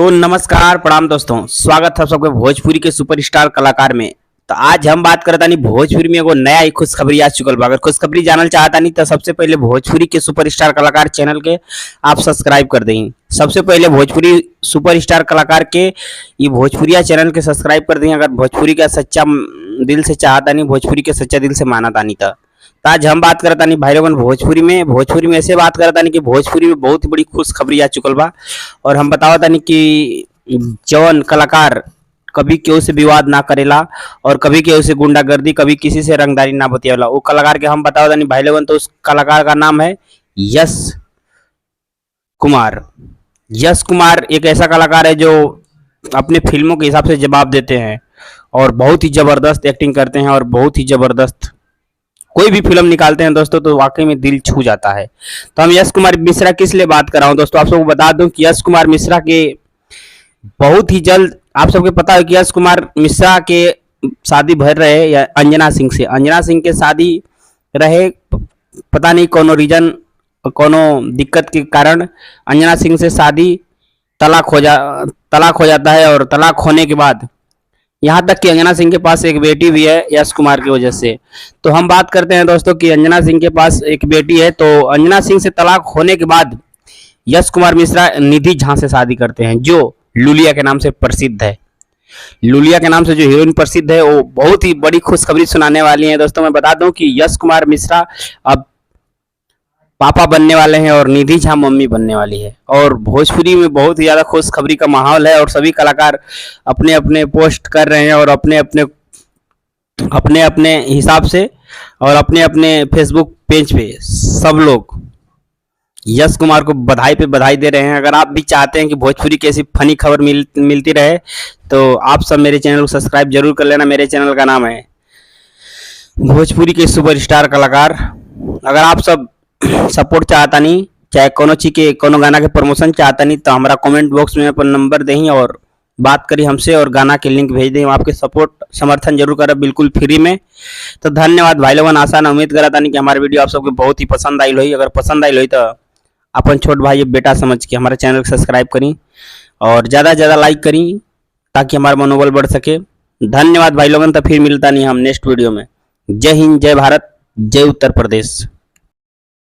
तो नमस्कार प्रणाम दोस्तों, स्वागत है सबके भोजपुरी के सुपरस्टार कलाकार में। तो आज हम बात करता नहीं भोजपुरी में एगो नया ही खुशखबरी आ चुकल बा। अगर खुशखबरी जानल चाहता नहीं तो सबसे पहले भोजपुरी के सुपरस्टार कलाकार चैनल के आप सब्सक्राइब कर दें। सबसे पहले भोजपुरी सुपरस्टार कलाकार के ये भोजपुरिया चैनल के सब्सक्राइब कर दें। अगर भोजपुरी का सच्चा दिल से चाहता नहीं, भोजपुरी के सच्चा दिल से मानता नहीं था। तो आज हम बात करता नहीं भाई लोगन भोजपुरी में ऐसे बात करता नहीं कि भोजपुरी में बहुत ही बड़ी खुशखबरी आ चुकल बा। और हम बतावता नहीं कि जवन कलाकार कभी केहू से विवाद ना करेला और कभी केहू से गुंडागर्दी, कभी किसी से रंगदारी ना बतियाला, वो कलाकार के हम बतावता नहीं भाई लोगन। तो उस कलाकार का नाम है यश कुमार। यश कुमार एक ऐसा कलाकार है जो अपने फिल्मों के हिसाब से जवाब देते हैं और बहुत ही जबरदस्त एक्टिंग करते हैं और बहुत ही जबरदस्त कोई भी फिल्म निकालते हैं दोस्तों, तो वाकई में दिल छू जाता है। तो हम यश कुमार मिश्रा किस लिए बात कर रहा हूं दोस्तों, आप सबको बता दूं कि यश कुमार मिश्रा के बहुत ही जल्द आप सबको पता है कि यश कुमार मिश्रा के शादी भर रहे या अंजना सिंह से। अंजना सिंह के शादी रहे, पता नहीं कोनो रीजन, कोनो दिक्कत के कारण अंजना सिंह से शादी तलाक हो जाता है। और तलाक होने के बाद यहाँ तक कि अंजना सिंह के पास एक बेटी भी है यश कुमार की वजह से। तो हम बात करते हैं दोस्तों कि अंजना सिंह के पास एक बेटी है। तो अंजना सिंह से तलाक होने के बाद यश कुमार मिश्रा निधि झा से शादी करते हैं, जो लुलिया के नाम से प्रसिद्ध है। लुलिया के नाम से जो हीरोइन प्रसिद्ध है, वो बहुत ही बड़ी खुशखबरी सुनाने वाली है दोस्तों। मैं बता दूं कि यश कुमार मिश्रा अब पापा बनने वाले हैं और निधि झा मम्मी बनने वाली है। और भोजपुरी में बहुत ही ज़्यादा खुशखबरी का माहौल है और सभी कलाकार अपने अपने पोस्ट कर रहे हैं और अपने अपने हिसाब से और अपने अपने फेसबुक पेज पे सब लोग यश कुमार को बधाई पे बधाई दे रहे हैं। अगर आप भी चाहते हैं कि भोजपुरी की ऐसी फनी खबर मिलती रहे तो आप सब मेरे चैनल को सब्सक्राइब जरूर कर लेना। मेरे चैनल का नाम है भोजपुरी के सुपरस्टार कलाकार। अगर आप सब सपोर्ट चाहता नहीं, चाहे कोनो चीज के कोनो गाना के प्रमोशन चाहता नहीं, तो हमारा कमेंट बॉक्स में अपन नंबर दें और बात करी हमसे और गाना के लिंक भेज दें। आपके सपोर्ट समर्थन जरूर करें बिल्कुल फ्री में। तो धन्यवाद भाई लोगन। आसान उम्मीद करा था नहीं कि हमारे वीडियो आप सबको बहुत ही पसंद आई हुई। अगर पसंद आई हुई तो अपन छोट भाई बेटा समझ के हमारे चैनल को सब्सक्राइब करी और ज़्यादा से ज़्यादा लाइक करी ताकि हमारा मनोबल बढ़ सके। धन्यवाद भाई लोगन। तो फिर मिलता नहीं हम नेक्स्ट वीडियो में। जय हिंद, जय भारत, जय उत्तर प्रदेश।